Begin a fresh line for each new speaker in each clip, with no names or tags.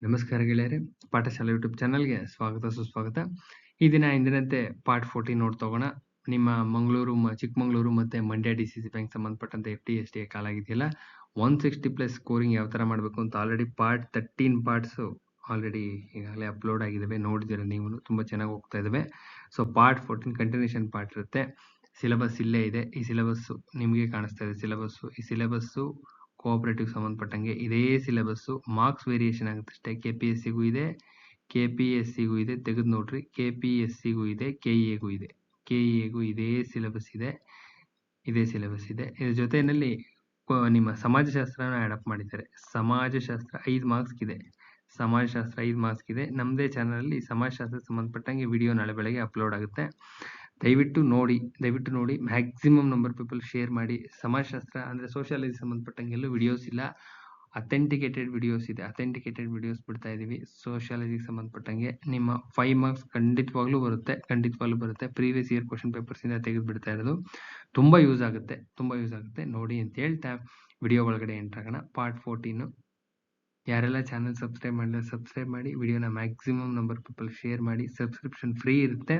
ನಮಸ್ಕಾರ ಗೆಳೆಯರೆ, ಪಾಠಶಾಲೆ ಯೂಟ್ಯೂಬ್ ಚಾನಲ್ಗೆ ಸ್ವಾಗತ ಸುಸ್ವಾಗತ. ಈ ದಿನ ಎಂದಿನಂತೆ ಪಾರ್ಟ್ 14 ನೋಡ್ತಾ ಹೋಗೋಣ. ನಿಮ್ಮ ಮಂಗಳೂರು, ಚಿಕ್ಕಮಗಳೂರು ಮತ್ತೆ ಮಂಡ್ಯ DCC ಬ್ಯಾಂಕ್ ಸಂಬಂಧಪಟ್ಟಂತೆ FD ಕಾಲಾಗಿದೆಯಲ್ಲ, 160+ ಸ್ಕೋರಿಂಗ್ ಯಾವ ತರ ಮಾಡಬೇಕು ಅಂತ ಆಲ್ರೆಡಿ ಪಾರ್ಟ್ 13 ಪಾರ್ಟ್ಸ್ ಆಲ್ರೆಡಿ ಈಗಾಗಲೇ ಅಪ್ಲೋಡ್ ಆಗಿದ್ದಾವೆ. ನೋಡಿದ್ದೀರಾ ನೀವು, ತುಂಬಾ ಚೆನ್ನಾಗಿ ಹೋಗ್ತಾ ಇದ್ದಾವೆ. ಸೊ ಪಾರ್ಟ್ 14 ಕಂಟಿನ್ಯೂಷನ್ ಪಾರ್ಟ್ ಇರುತ್ತೆ. ಸಿಲೆಬಸ್ ಇಲ್ಲೇ ಇದೆ. ಈ ಸಿಲೆಬಸ್ ನಿಮಗೆ ಕಾಣಿಸ್ತಾ ಇದೆ. ಈ ಸಿಲೆಬಸ್ ಕೋಆಪರೇಟಿವ್ ಸಂಬಂಧಪಟ್ಟಂಗೆ ಇದೇ ಸಿಲೆಬಸ್, ಮಾರ್ಕ್ಸ್ ವೇರಿಯೇಷನ್ ಆಗುತ್ತೆ ಅಷ್ಟೇ. KPSCಗೂ ಇದೆ, KPSCಗೂ ಇದೆ, ತೆಗೆದು ನೋಡ್ರಿ. KPSCಗೂ ಇದೆ, KEAಗೂ ಇದೆ. KEAಗೂ ಇದೇ ಸಿಲೆಬಸ್ ಇದೆ. ಇದ್ರ ಜೊತೆಯಲ್ಲಿ ನಿಮ್ಮ ಸಮಾಜಶಾಸ್ತ್ರನ ಆಡ್ ಅಪ್ ಮಾಡಿದ್ದಾರೆ. ಸಮಾಜಶಾಸ್ತ್ರ 5 ಮಾರ್ಕ್ಸ್ ಇದೆ. ಸಮಾಜಶಾಸ್ತ್ರ 5 ಮಾರ್ಕ್ಸ್ ಇದೆ. ನಮ್ಮದೇ ಚಾನಲ್ ಅಲ್ಲಿ ಸಮಾಜಶಾಸ್ತ್ರ ಸಂಬಂಧಪಟ್ಟಂಗೆ ವಿಡಿಯೋ ನಾಳೆ ಬೆಳಗ್ಗೆ ಅಪ್ಲೋಡ್ ಆಗುತ್ತೆ. ದಯವಿಟ್ಟು ನೋಡಿ. ಮ್ಯಾಕ್ಸಿಮಮ್ ನಂಬರ್ ಪೀಪಲ್ ಶೇರ್ ಮಾಡಿ. ಸಮಾಜಶಾಸ್ತ್ರ ಅಂದ್ರೆ ಸೋಷಿಯಾಲಜಿ ಸಂಬಂಧಪಟ್ಟಂಗೆಲ್ಲೂ ವಿಡಿಯೋಸ್ ಇಲ್ಲ, ಅಥೆಂಟಿಕೇಟೆಡ್ ವಿಡಿಯೋಸ್ ಇದೆ. ಅಥೆಂಟಿಕೇಟೆಡ್ ವಿಡಿಯೋಸ್ ಬಿಡ್ತಾ ಇದೀವಿ. ಸೋಷಿಯಾಲಜಿಗೆ ಸಂಬಂಧಪಟ್ಟಂಗೆ ನಿಮ್ಮ 5 ಮಾರ್ಕ್ಸ್ ಖಂಡಿತವಾಗ್ಲೂ ಬರುತ್ತೆ. ಪ್ರೀವಿಯಸ್ ಇಯರ್ ಕ್ವಶನ್ ಪೇಪರ್ಸ್ ಇಂದ ತೆಗೆದು ಬಿಡ್ತಾ ಇರೋದು. ತುಂಬಾ ಯೂಸ್ ಆಗುತ್ತೆ ನೋಡಿ ಅಂತ ಹೇಳ್ತಾ ವಿಡಿಯೋ ಒಳಗಡೆ ಎಂಟರ್ ಆಗೋಣ. ಪಾರ್ಟ್ 14 ಯಾರೆಲ್ಲ ಚಾನಲ್ ಸಬ್ಸ್ಕ್ರೈಬ್ ಮಾಡಿಲ್ಲ ಸಬ್ಸ್ಕ್ರೈಬ್ ಮಾಡಿ. ವಿಡಿಯೋನ ಮ್ಯಾಕ್ಸಿಮಮ್ ನಂಬರ್ ಪೀಪಲ್ ಶೇರ್ ಮಾಡಿ. ಸಬ್ಸ್ಕ್ರಿಪ್ಷನ್ ಫ್ರೀ ಇರುತ್ತೆ.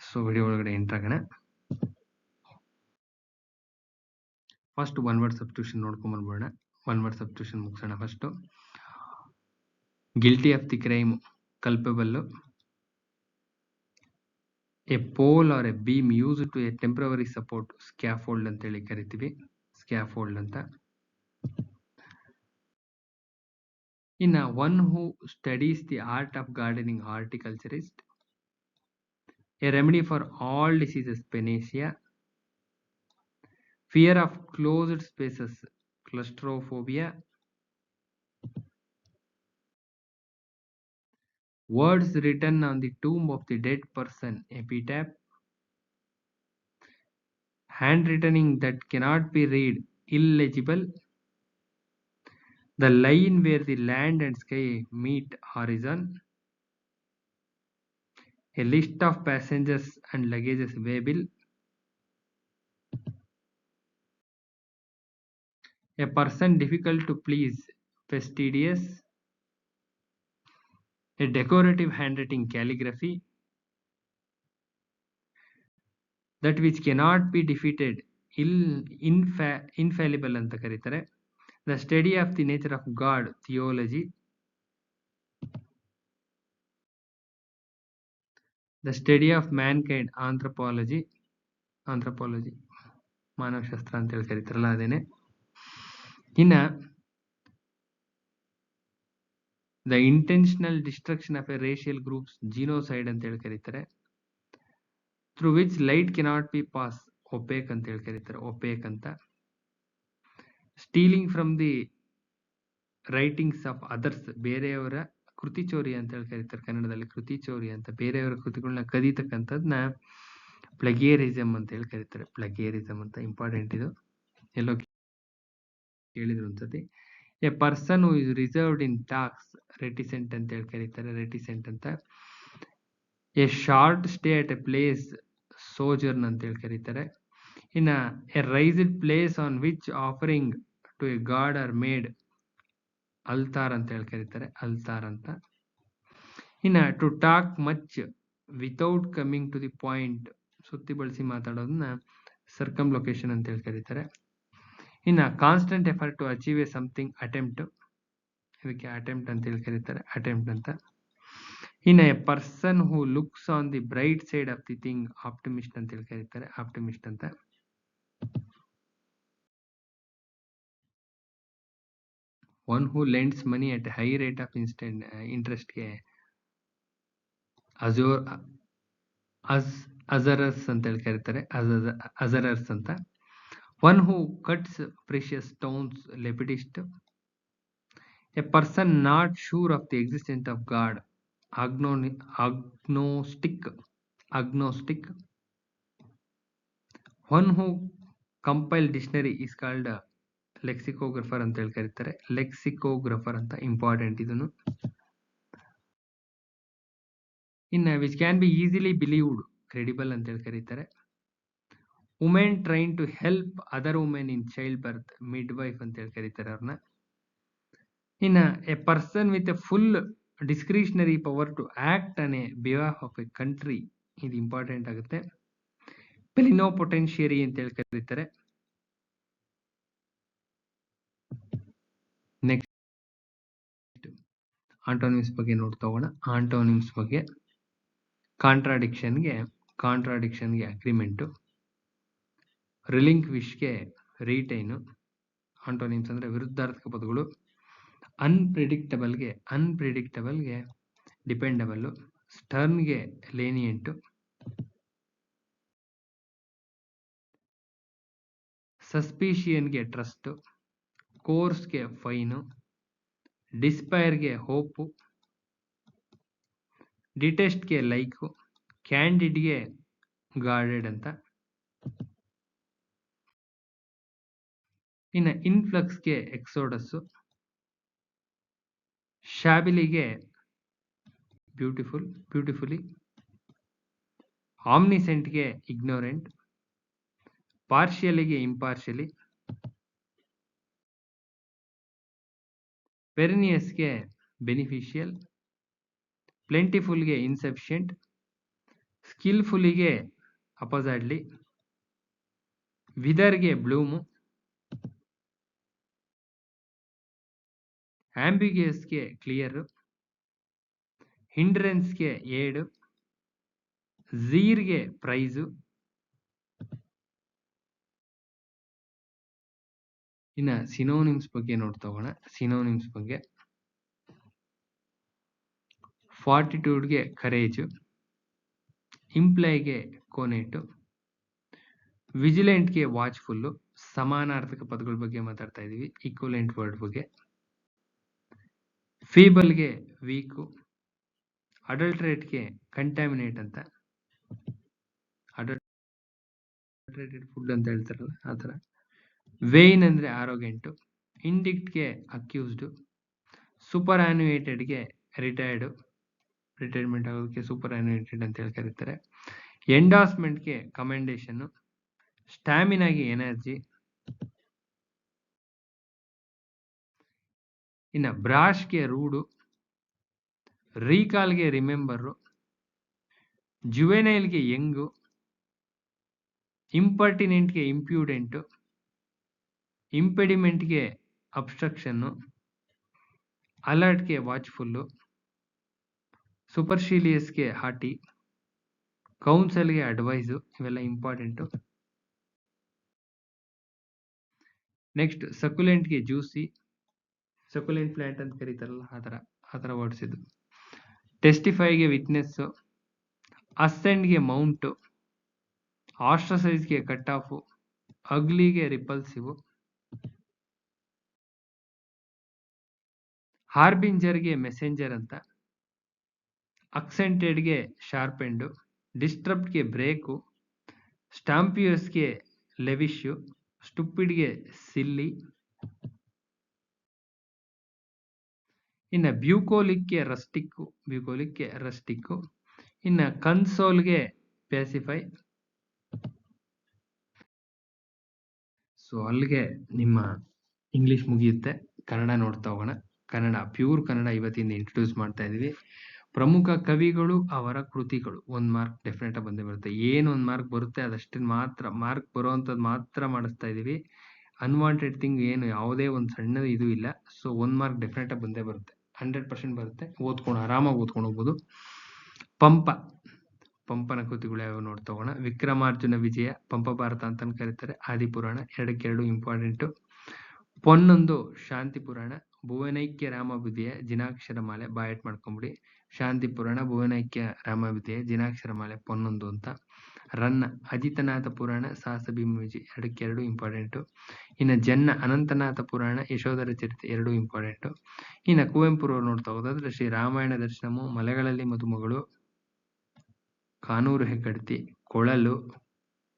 ಸೊ ವಿಡಿಯೋ ಒಳಗಡೆ ಎಂಟರ್ ಆಗೋಣ. ಫಸ್ಟ್ ಒನ್ ವರ್ಡ್ ಸಬ್ಸ್ಟಿಟ್ಯೂಷನ್ ನೋಡ್ಕೊಂಡ್ ಬಂದ್ಬಿಡೋಣ. ಒನ್ ವರ್ಡ್ ಸಬ್ಸ್ಟಿಟ್ಯೂಷನ್ ಮುಗಿಸೋಣ. First guilty of the crime, culpable. A pole or a beam use to a temporary support, scaffold ಅಂತ ಹೇಳಿ ಕರಿತೀವಿ. ಸ್ಕ್ಯಾಫೋಲ್ಡ್ ಅಂತ. ಇನ್ನ one who studies the art of gardening, horticulturist. A remedy for all diseases, panacea. Fear of closed spaces, claustrophobia. Words written on the tomb of the dead person, epitaph. Handwriting that cannot be read, illegible. The line where the land and sky meet, horizon. A list of passengers and luggages, waybill. A person difficult to please, fastidious. A decorative handwriting, calligraphy. That which cannot be defeated, infallible ಅಂತ ಕರೀತಾರೆ. The study of the nature of God, theology. The study of mankind, anthropology. ಮಾನವಶಾಸ್ತ್ರ ಅಂತ ಹೇಳಿ ಕರೀತಾರಲ್ಲ ಅದೇನೆ. ಇನ್ನ the intentional destruction of a racial groups, genocide ಅಂತ ಹೇಳಿ ಕರೀತಾರೆ. Through which light cannot be passed, opaque ಅಂತ ಹೇಳಿ ಕರೀತಾರೆ. opaque ಅಂತ. Stealing from the writings of others, ಬೇರೆಯವರ ಕೃತಿ ಚೋರಿ ಅಂತ ಹೇಳಿ ಕರೀತಾರೆ. ಕನ್ನಡದಲ್ಲಿ ಕೃತಿ ಚೋರಿ ಅಂತ, ಬೇರೆಯವರ ಕೃತಿಗಳನ್ನ ಕದೀತಕ್ಕಂಥದ್ನ ಪ್ಲಗಿಯರಿಸಮ್ ಅಂತ ಹೇಳಿ ಕರೀತಾರೆ. ಪ್ಲಗಿಯರಿಸಮ್ ಅಂತ, ಇಂಪಾರ್ಟೆಂಟ್ ಇದು, ಎಲ್ಲೋ ಕೇಳಿದ್ರು ಒಂದ್ಸತಿ. A person who is reserved in talks, reticent ಅಂತ ಹೇಳಿ ಕರೀತಾರೆ. ರೆಟಿಸೆಂಟ್ ಅಂತ. A short stay at a place, sojourn ಅಂತ ಹೇಳಿ ಕರೀತಾರೆ. ಇನ್ನ a raised place on which offering to a god are made, altar ಅಂತ ಹೇಳಿ ಕರೀತಾರೆ. ಅಲ್ತಾರ್ ಅಂತ. ಇನ್ನ to talk much without coming to the point, ಸುತ್ತಿ ಬಳಸಿ ಮಾತಾಡೋದನ್ನ ಸರ್ಕಮ್ ಲೊಕೇಶನ್ ಅಂತ ಹೇಳಿ ಕರೀತಾರೆ. ಇನ್ನ constant effort to achieve a something, attempt. ಇದಕ್ಕೆ ಅಟೆಂಪ್ಟ್ ಅಂತ ಹೇಳಿ ಕರೀತಾರೆ. ಅಟೆಂಪ್ಟ್ ಅಂತ. ಇನ್ನ a person who looks on the bright side of the thing, optimist ಅಂತ ಹೇಳಿ ಕರೀತಾರೆ. ಆಪ್ಟಿಮಿಸ್ಟ್ ಅಂತ. One who lends money at high rate of ಇಂಟ್ರೆಸ್ಟ್ಗೆ ಅಜರರ್ಸ್ ಅಂತ ಹೇಳಿ ಕರೀತಾರೆ. ಅಜರರ್ಸ್ ಅಂತ. One who cuts precious stones, lapidist. A person not sure of the existence of God, agnostic. One who compile dictionary is called lexicographer ಅಂತ ಹೇಳಿ ಕರೀತಾರೆ. Lexicographer ಅಂತ, important ಇದನ್ನು. ಇನ್ನ which can be easily believed, credible ಅಂತ ಹೇಳಿ ಕರೀತಾರೆ. Women train to help other women in childbirth, midwife ಅಂತ ಹೇಳಿ ಕರೀತಾರೆ ಅವ್ರನ್ನ. ಇನ್ನು a person with a full discretionary power to act on a behalf of a country, ಇದು important ಆಗುತ್ತೆ. ಪ್ಲೆನಿಪೊಟೆನ್ಷಿಯರಿ ಅಂತ ಹೇಳಿ ಕರೀತಾರೆ. ನೆಕ್ಸ್ಟ್ ಆಂಟೋನಿಮ್ಸ್ ಬಗ್ಗೆ ನೋಡ್ತೋಗೋಣ. ಆಂಟೋನಿಮ್ಸ್ ಬಗ್ಗೆ ಕಾಂಟ್ರಾಡಿಕ್ಷನ್ಗೆ ಅಗ್ರಿಮೆಂಟು, ರಿಲಿಂಕ್ವಿಶ್ಗೆ ರೀಟೈನು. ಆಂಟೋನಿಮ್ಸ್ ಅಂದ್ರೆ ವಿರುದ್ಧಾರ್ಥಕ ಪದಗಳು. ಅನ್ಪ್ರಿಡಿಕ್ಟಬಲ್ಗೆ ಡಿಪೆಂಡಬಲ್, ಸ್ಟರ್ನ್ಗೆ ಲೇನಿಯಂಟು, ಸಸ್ಪಿಷಿಯನ್ಗೆ ಟ್ರಸ್ಟ್, ಕೋರ್ಸ್ಗೆ ಫೈನು, ಡಿಸ್ಪೈರ್ಗೆ ಹೋಪು, ಡಿಟೆಸ್ಟ್ಗೆ ಲೈಕು, ಕ್ಯಾಂಡಿಡ್ಗೆ ಗಾರ್ಡೆಡ್ ಅಂತ. ಇನ್ನು ಇನ್ಫ್ಲಕ್ಸ್ಗೆ ಎಕ್ಸೋಡಸ್ಸು, ಶಾಬಿಲಿಗೆ ಬ್ಯೂಟಿಫುಲಿ, ಆಮ್ನಿಸೆಂಟ್ಗೆ ಇಗ್ನೋರೆಂಟ್, ಪಾರ್ಷಿಯಲಿಗೆ ಇಂಪಾರ್ಷಿಯಲಿ, ಪೆರಿನಿಯಸ್ಗೆ ಬೆನಿಫಿಷಿಯಲ್, ಪ್ಲೆಂಟಿಫುಲ್ಗೆ ಇನ್ಸಫಿಷಿಯಂಟ್, ಸ್ಕಿಲ್ಫುಲಿಗೆ ಅಪೋಸೈಡ್ಲಿ, ವಿದರ್ಗೆ ಬ್ಲೂಮು, ಆಂಬಿಗಿಯಸ್ಗೆ ಕ್ಲಿಯರ್, ಹಿಂಡ್ರೆನ್ಸ್ಗೆ ಏಡ್, ಝೀರ್ಗೆ ಪ್ರೈಸು. ಇನ್ನ ಸಿನೋನಿಮ್ಸ್ ಬಗ್ಗೆ ನೋಡ್ತೋಗೋಣ. ಸಿನೋನಿಮ್ಸ್ ಬಗ್ಗೆ ಫಾರ್ಟಿಟ್ಯೂಡ್ಗೆ ಕರೇಜು, ಇಂಪ್ಲೈಗೆ ಕೋನೇಟು, ವಿಜಿಲೆಂಟ್ಗೆ ವಾಚ್ಫುಲ್ಲು. ಸಮಾನಾರ್ಥಕ ಪದಗಳ ಬಗ್ಗೆ ಮಾತಾಡ್ತಾ ಇದೀವಿ, ಈಕ್ವಲೆಂಟ್ ವರ್ಡ್ ಬಗ್ಗೆ. ಫೀಬಲ್ಗೆ ವೀಕು, ಅಡಲ್ಟ್ರೇಟ್ಗೆ ಕಂಟ್ಯಾಮಿನೇಟ್ ಅಂತ, ಅಡಲ್ಟ್ರೇಟೆಡ್ ಫುಡ್ ಅಂತ ಹೇಳ್ತಾರಲ್ಲ ಆ ಥರ. ವೇಯ್ನ್ ಅಂದ್ರೆ ಆರೋಗೆಂಟು, ಇಂಡಿಕ್ಟ್ಗೆ ಅಕ್ಯೂಸ್ಡು, ಸೂಪರ್ ಆನ್ಯುಯೇಟೆಡ್ಗೆ ರಿಟೈರ್ಮೆಂಟ್ ಆಗೋದಕ್ಕೆ ಸೂಪರ್ ಆನ್ಯುಯೇಟೆಡ್ ಅಂತ ಹೇಳಿ ಕರೀತಾರೆ. ಎಂಡಾಸ್ಮೆಂಟ್ಗೆ ಕಮೆಂಡೇಶನ್, ಸ್ಟ್ಯಾಮಿನಾಗೆ ಎನರ್ಜಿ. ಇನ್ನು ಬ್ರಾಶ್ಗೆ ರೂಡು, ರೀಕಾಲ್ಗೆ ರಿಮೆಂಬರು, ಜುವೆನೈಲ್ಗೆ ಯಂಗು, ಇಂಪರ್ಟಿನೆಂಟ್ಗೆ ಇಂಪ್ಯೂಡೆಂಟು, ಇಂಪೆಡಿಮೆಂಟ್ಗೆ ಅಬ್ಸ್ಟ್ರಕ್ಷನ್ನು, ಅಲರ್ಟ್ಗೆ ವಾಚ್ಫುಲ್ಲು, ಸೂಪರ್ಶಿಲಿಯಸ್ಗೆ ಹಾಟಿ, ಕೌನ್ಸಲ್ಗೆ ಅಡ್ವೈಸು. ಇವೆಲ್ಲ ಇಂಪಾರ್ಟೆಂಟು. ನೆಕ್ಸ್ಟ್ ಸಕ್ಯುಲೆಂಟ್ಗೆ ಜ್ಯೂಸಿ, ಸಕ್ಯುಲೆಂಟ್ ಪ್ಲಾಂಟ್ ಅಂತ ಕರೀತಾರಲ್ಲ ಆ ಥರ ವರ್ಡ್ಸ್ ಇದು. ಟೆಸ್ಟಿಫೈಗೆ ವಿಟ್ನೆಸ್ಸು, ಅಸೆಂಡ್ಗೆ ಮೌಂಟು, ಆಸ್ಟ್ರಸೈಸ್ಗೆ ಕಟ್ ಆಫು, ಅಗ್ಲಿಗೆ ರಿಪಲ್ಸಿವ್, ಹಾರ್ಬಿಂಜರ್ಗೆ ಮೆಸೆಂಜರ್ ಅಂತ, ಅಕ್ಸೆಂಟೆಡ್ಗೆ ಶಾರ್ಪೆಂಡು, ಡಿಸ್ಟ್ರಪ್ಟ್ಗೆ ಬ್ರೇಕು, ಸ್ಟಾಂಪಿಯಸ್ಗೆ ಲೆವಿಶ್ಯು, ಸ್ಟುಪಿಡ್ಗೆ ಸಿಲ್ಲಿ. ಇನ್ನು ಬ್ಯೂಕೋಲಿಕ್ಗೆ ರಸ್ಟಿಕ್ಕು, ಇನ್ನು ಕನ್ಸೋಲ್ಗೆ ಪ್ಯಾಸಿಫೈ. ಸೊ ಅಲ್ಲಿಗೆ ನಿಮ್ಮ ಇಂಗ್ಲಿಷ್ ಮುಗಿಯುತ್ತೆ. ಕನ್ನಡ ನೋಡ್ತಾ ಹೋಗೋಣ. ಪ್ಯೂರ್ ಕನ್ನಡ ಇವತ್ತಿಂದ ಇಂಟ್ರೊಡ್ಯೂಸ್ ಮಾಡ್ತಾ ಇದೀವಿ. ಪ್ರಮುಖ ಕವಿಗಳು, ಅವರ ಕೃತಿಗಳು. 1 ಮಾರ್ಕ್ ಡೆಫಿನೆಟ್ ಆಗಿ ಬಂದೇ ಬರುತ್ತೆ. ಏನು 1 ಮಾರ್ಕ್ ಬರುತ್ತೆ ಅದಷ್ಟನ್ನು ಮಾತ್ರ, ಮಾರ್ಕ್ ಬರುವಂಥದ್ದು ಮಾತ್ರ ಮಾಡಿಸ್ತಾ ಇದೀವಿ. ಅನ್ವಾಂಟೆಡ್ ಥಿಂಗ್ ಏನು ಯಾವುದೇ ಒಂದು ಸಣ್ಣ ಇದು ಇಲ್ಲ. ಸೊ 1 ಮಾರ್ಕ್ ಡೆಫಿನೆಟ್ ಆಗಿ ಬಂದೇ ಬರುತ್ತೆ, 100% ಬರುತ್ತೆ. ಆರಾಮಾಗಿ ಓದ್ಕೊಂಡು ಹೋಗ್ಬೋದು. ಪಂಪನ ಕೃತಿಗಳು ಯಾವ್ಯಾವ ನೋಡ್ತಾ ಹೋಗೋಣ. ವಿಕ್ರಮಾರ್ಜುನ ವಿಜಯ, ಪಂಪ ಭಾರತ ಅಂತ ಕರೀತಾರೆ. ಆದಿಪುರಾಣ 2 ಇಂಪಾರ್ಟೆಂಟು. ಪೊನ್ನೊಂದು ಶಾಂತಿ ಪುರಾಣ, ಭುವನೈಕ್ಯ ರಾಮವಿದಯ, ಜಿನಾಕ್ಷರ ಮಾಲೆ. ಬಾಯಟ್ ಮಾಡ್ಕೊಂಬಿಡಿ. ಶಾಂತಿ ಪುರಾಣ, ಭುವನೈಕ್ಯ ರಾಮವಿದಯ, ಜಿನಾಕ್ಷರ ಮಾಲೆ, ಪೊನ್ನೊಂದು ಅಂತ. ರನ್ನ ಅಜಿತನಾಥ ಪುರಾಣ, ಸಾಹಸ ಭೀಮ ವಿಜಯ 2 ಇಂಪಾರ್ಟೆಂಟು. ಇನ್ನು ಜನ್ನ ಅನಂತನಾಥ ಪುರಾಣ, ಯಶೋಧರ ಚರಿತೆ 2 ಇಂಪಾರ್ಟೆಂಟು. ಇನ್ನು ಕುವೆಂಪುರವ್ರು ನೋಡ್ತಾ ಹೋದಾದ್ರೆ ಶ್ರೀ ರಾಮಾಯಣ ದರ್ಶನಮು, ಮಲೆಗಳಲ್ಲಿ ಮದುಮಗಳು, ಕಾನೂರು ಹೆಗ್ಗಡತಿ, ಕೊಳಲು,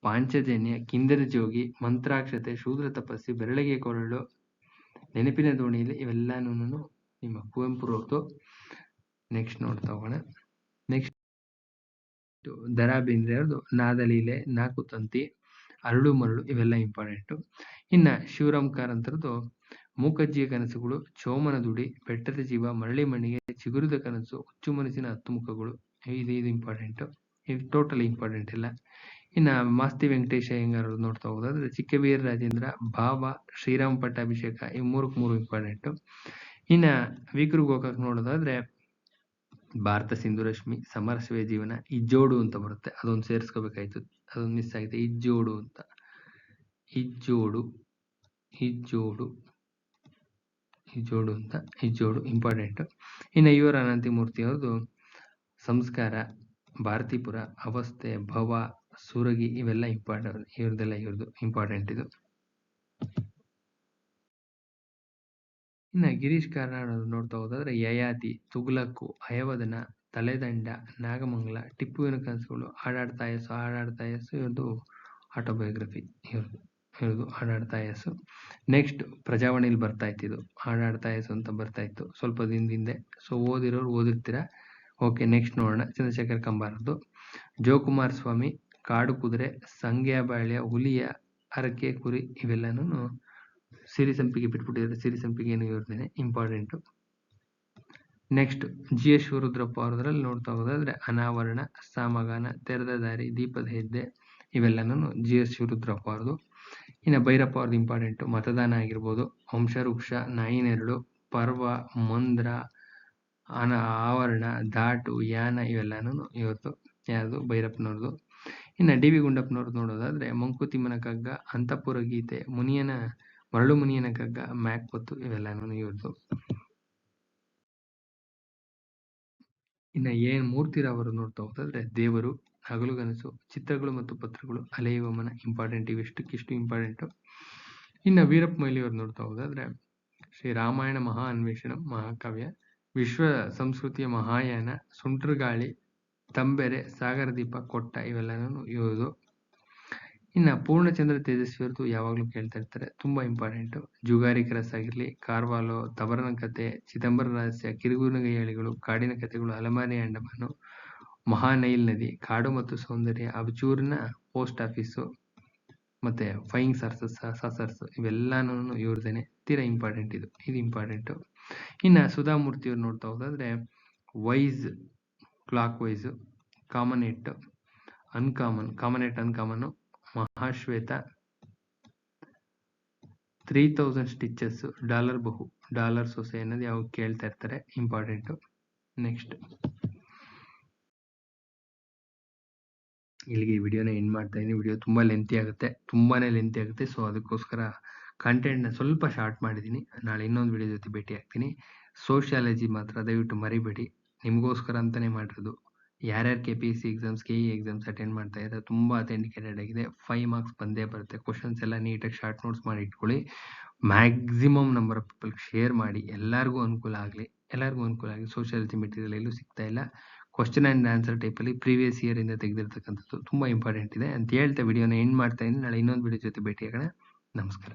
ಪಾಂಚಜನ್ಯ, ಕಿಂದರ ಜೋಗಿ, ಮಂತ್ರಾಕ್ಷತೆ, ಶೂದ್ರ ತಪಸ್ಸಿ, ಬೆರಳಿಗೆ ಕೊರಳು, ನೆನಪಿನ ದೋಣಿಯಲ್ಲಿ. ಇವೆಲ್ಲಾನು ನಿಮ್ಮ ಕುವೆಂಪುರವ್ರದ್ದು. ನೆಕ್ಸ್ಟ್ ನೋಡ್ತಾ ಹೋಗೋಣ. ನೆಕ್ಸ್ಟ್ ದ.ರಾ ಬೇಂದ್ರೆ ಅವ್ರದ್ದು ನಾದಲೀಲೆ, ನಾಕುತಂತಿ, ಅರಳು ಮರಳು. ಇವೆಲ್ಲ ಇಂಪಾರ್ಟೆಂಟು. ಇನ್ನು ಶಿವರಾಮ್ ಕಾರಂತರದ್ದು ಮೂಕಜ್ಜಿಯ ಕನಸುಗಳು, ಚೋಮನ ದುಡಿ, ಬೆಟ್ಟದ ಜೀವ, ಮರಳಿ ಮಣ್ಣಿಗೆ, ಚಿಗುರಿದ ಕನಸು, ಹುಚ್ಚು ಮನಸ್ಸಿನ 10 ಮುಖಗಳು. ಇದು ಇಂಪಾರ್ಟೆಂಟ್. ಇದು ಟೋಟಲಿ ಇಂಪಾರ್ಟೆಂಟ್ ಇಲ್ಲ. ಇನ್ನ ಮಾಸ್ತಿ ವೆಂಕಟೇಶ ಅಯ್ಯಂಗಾರ್ ನೋಡ್ತಾ ಹೋಗೋದಾದ್ರೆ ಚಿಕ್ಕವೀರ ರಾಜೇಂದ್ರ, ಭಾವ, ಶ್ರೀರಾಮ ಪಟ್ಟಾಭಿಷೇಕ ಈ 3 ಇಂಪಾರ್ಟೆಂಟ್. ಇನ್ನ ವೀಕರು ಗೋಕಾಕ್ ನೋಡೋದಾದ್ರೆ ಭಾರತ ಸಿಂಧು ರಶ್ಮಿ, ಸಮರಸವೇ ಜೀವನ, ಇಜ್ಜೋಡು ಅಂತ ಬರುತ್ತೆ, ಅದೊಂದು ಸೇರಿಸ್ಕೋಬೇಕಾಯ್ತು, ಅದೊಂದು ಮಿಸ್ ಆಗಿದೆ. ಇಜ್ಜೋಡು ಅಂತ, ಇಜ್ಜೋಡು ಅಂತ, ಇಜ್ಜೋಡು ಇಂಪಾರ್ಟೆಂಟ್. ಇನ್ನು ಇವರ ಅನಂತಮೂರ್ತಿ ಅವ್ರದ್ದು ಸಂಸ್ಕಾರ, ಭಾರತೀಪುರ, ಅವಸ್ಥೆ, ಭವ, ಸುರಗಿ ಇವೆಲ್ಲ ಇಂಪಾರ್ಟೆಂಟ್. ಇವ್ರದ್ದು ಇಂಪಾರ್ಟೆಂಟ್ ಇದು. ಇನ್ನು ಗಿರೀಶ್ ಕಾರ್ನಾಡ್ ನೋಡ್ತಾ ಹೋದಾದ್ರೆ ಯಯಾತಿ, ತುಗ್ಲಕ್ಕು, ಹಯವದನ, ತಲೆದಂಡ, ನಾಗಮಂಗಲ, ಟಿಪ್ಪುವಿನ ಕನಸುಗಳು, ಹಾಡಾಡ್ತಾ ಯಸ್ಸು ಇವ್ರದ್ದು ಆಟೋಬಯೋಗ್ರಫಿ. ಇವ್ರದ್ದು ಹಾಡಾಡ್ತಾ ಯಸ್ಸು. ನೆಕ್ಸ್ಟ್ ಪ್ರಜಾವಾಣಿಲಿ ಬರ್ತಾ ಇತ್ತು, ಹಾಡಾಡ್ತಾ ಯಸ್ಸು ಅಂತ ಬರ್ತಾ ಇತ್ತು ಸ್ವಲ್ಪ ದಿನದಿಂದ. ಸೊ ಓದಿರೋರು ಓದಿರ್ತೀರ. ಓಕೆ, ನೆಕ್ಸ್ಟ್ ನೋಡೋಣ. ಚಂದ್ರಶೇಖರ್ ಕಂಬಾರದ್ದು ಜೋಕುಮಾರ್ ಸ್ವಾಮಿ, ಕಾಡು ಕುದುರೆ, ಸಂಗ್ಯಾಬಾಳ್ಯ, ಹುಲಿಯ, ಹರಕೆ ಕುರಿ ಇವೆಲ್ಲನೂ ಸಿರಿಸಂಪಿಗೆ ಬಿಟ್ಬಿಟ್ಟಿದ್ದಾರೆ. ಸಿರಿಸಂಪಿಗೆ ಏನು ಇವ್ರದೇನೆ ಇಂಪಾರ್ಟೆಂಟ್. ನೆಕ್ಸ್ಟ್ GS ಶಿವರುದ್ರಪ್ಪ ಅವ್ರದ್ರಲ್ಲಿ ನೋಡ್ತಾ ಹೋದಾದ್ರೆ ಅನಾವರಣ, ಸಾಮಗಾನ, ತೆರೆದ ದಾರಿ, ದೀಪದ ಹೆಜ್ಜೆ ಇವೆಲ್ಲನೂ GS ಶಿವರುದ್ರಪ್ಪ ಅವ್ರದ್ದು. ಇನ್ನು ಭೈರಪ್ಪ ಅವ್ರದ್ದು ಇಂಪಾರ್ಟೆಂಟ್. ಮತದಾನ ಆಗಿರ್ಬೋದು, ವಂಶವೃಕ್ಷ, ನಾಯಿನೆರಳು, ಪರ್ವ, ಮಂದ್ರ, ಆವರಣ, ದಾಟು, ಯಾನ ಇವೆಲ್ಲನೂ ಇವ್ರದ್ದು. ಯಾರ್ದು? ಭೈರಪ್ಪನವ್ರದ್ದು. ಇನ್ನು DV ಗುಂಡಪ್ಪನವ್ರದ್ದು ನೋಡೋದಾದ್ರೆ ಮಂಕುತಿಮ್ಮನ ಕಗ್ಗ, ಅಂತಃಪುರ ಗೀತೆ, ಮರಳು ಮುನಿಯನ ಕಗ್ಗ, ಮ್ಯಾಕ್ಬತ್ತು ಇವೆಲ್ಲನೂ ಇವ್ರದ್ದು. ಇನ್ನು ಏನ್ ಮೂರ್ತಿರಾವರು ನೋಡ್ತಾ ಹೋದಾದ್ರೆ ದೇವರು, ಹಗಲುಗನಸು, ಚಿತ್ರಗಳು ಮತ್ತು ಪತ್ರಗಳು, ಅಲೆಯುವ ಮನ ಇಂಪಾರ್ಟೆಂಟ್. ಇವಿಷ್ಟಕ್ಕಿಷ್ಟು ಇಂಪಾರ್ಟೆಂಟ್. ಇನ್ನು ವೀರಪ್ಪ ಮೊಯ್ಲಿ ಅವ್ರು ನೋಡ್ತಾ ಹೋದಾದ್ರೆ ಶ್ರೀ ರಾಮಾಯಣ ಮಹಾ ಅನ್ವೇಷಣ ಮಹಾಕಾವ್ಯ, ವಿಶ್ವ ಸಂಸ್ಕೃತಿಯ ಮಹಾಯಾನ, ಸುಂಟ್ರಗಾಳಿ, ತಂಬೆರೆ, ಸಾಗರದೀಪ, ಕೊಟ್ಟ ಇವೆಲ್ಲನೂ ಇವ್ರದು. ಇನ್ನು ಪೂರ್ಣಚಂದ್ರ ತೇಜಸ್ವಿ ಅವ್ರದ್ದು ಯಾವಾಗಲೂ ಕೇಳ್ತಾ ಇರ್ತಾರೆ, ತುಂಬಾ ಇಂಪಾರ್ಟೆಂಟ್. ಜುಗಾರಿ ಕ್ರಾಸ್ ಆಗಿರ್ಲಿ, ಕಾರ್ವಾಲೋ, ತಬರನ ಕತೆ, ಚಿದಂಬರ ರಹಸ್ಯ, ಕಿರುಗುನ ಗೈಯಾಳಿಗಳು, ಕಾಡಿನ ಕಥೆಗಳು, ಅಲಮಾರಿ ಅಂಡಮಾನು, ಮಹಾನೈಲ್ ನದಿ, ಕಾಡು ಮತ್ತು ಸೌಂದರ್ಯ, ಅಬಚೂರಿನ ಪೋಸ್ಟ್ ಆಫೀಸು ಮತ್ತೆ ಫೈಯಿಂಗ್ ಸಾಸರ್ಸ್ ಇವೆಲ್ಲಾನು ಇವ್ರದೇನೆ. ತೀರಾ ಇಂಪಾರ್ಟೆಂಟ್ ಇದು ಇಂಪಾರ್ಟೆಂಟ್. ಇನ್ನು ಸುಧಾಮೂರ್ತಿ ಅವ್ರು ನೋಡ್ತಾ ಹೋದಾದ್ರೆ ವೈಸ್, ಕ್ಲಾಕ್ ವೈಸ್, ಕಾಮನೇಟ್, uncommon, Mahashweta, 3000 stitches, dollar Bahu, dollar ಸೊಸೆ ಅನ್ನೋದು ಯಾವಾಗ ಕೇಳ್ತಾ ಇರ್ತಾರೆ, ಇಂಪಾರ್ಟೆಂಟ್. ನೆಕ್ಸ್ಟ್ ಇಲ್ಲಿಗೆ ಈ ವಿಡಿಯೋನ ಎಂಡ್ ಮಾಡ್ತಾ ಇದ್ದೀನಿ. ವಿಡಿಯೋ ತುಂಬಾನೇ ಲೆಂತಿ ಆಗುತ್ತೆ. ಸೊ ಅದಕ್ಕೋಸ್ಕರ ಕಂಟೆಂಟ್ನ ಸ್ವಲ್ಪ ಶಾರ್ಟ್ ಮಾಡಿದ್ದೀನಿ. ನಾಳೆ ಇನ್ನೊಂದು ವಿಡಿಯೋ ಜೊತೆ ಭೇಟಿ ಆಗ್ತೀನಿ. ಸೋಷಿಯಾಲಜಿ ಮಾತ್ರ ದಯವಿಟ್ಟು ಮರಿಬೇಡಿ, ನಿಮಗೋಸ್ಕರ ಅಂತಾನೆ ಮಾಡಿರೋದು. ಯಾರ್ಯಾರು KPSC exams, KE exams attend ಮಾಡ್ತಾ ಇದ್ದಾರೆ ತುಂಬಾ ಅಥೆಂಟಿಕೇಟೆಡ್ ಆಗಿದೆ. 5 ಮಾರ್ಕ್ಸ್ ಬಂದೇ ಬರುತ್ತೆ. ಕ್ವಶನ್ಸ್ ಎಲ್ಲ ನೀಟಾಗಿ ಶಾರ್ಟ್ ನೋಟ್ಸ್ ಮಾಡಿ ಇಟ್ಕೊಳ್ಳಿ. Maximum number of people share ಮಾಡಿ, ಎಲ್ಲರಿಗೂ ಅನುಕೂಲ ಆಗಲಿ. ಸೋಷಿಯಾಲಜಿ ಮೆಟೀರಿಯಲ್ ಎಲ್ಲೂ ಸಿಗ್ತಾ ಇಲ್ಲ. ಕ್ವಶನ್ ಆ್ಯಂಡ್ ಆನ್ಸರ್ ಟೈಪಲ್ಲಿ ಪ್ರೀವಿಯಸ್ ಇಯರ್ ಇಂದ ತೆಗೆದಿರ್ತಕ್ಕಂಥದ್ದು ತುಂಬಾ ಇಂಪಾರ್ಟೆಂಟ್ ಇದೆ ಅಂತ ಹೇಳ್ತಾ ವಿಡಿಯೋನ ಎಂಡ್ ಮಾಡ್ತಾ ಇದ್ದೀನಿ. ನಾಳೆ ಇನ್ನೊಂದು ವಿಡಿಯೋ ಜೊತೆ ಭೇಟಿ ಆಗೋಣ. ನಮಸ್ಕಾರ.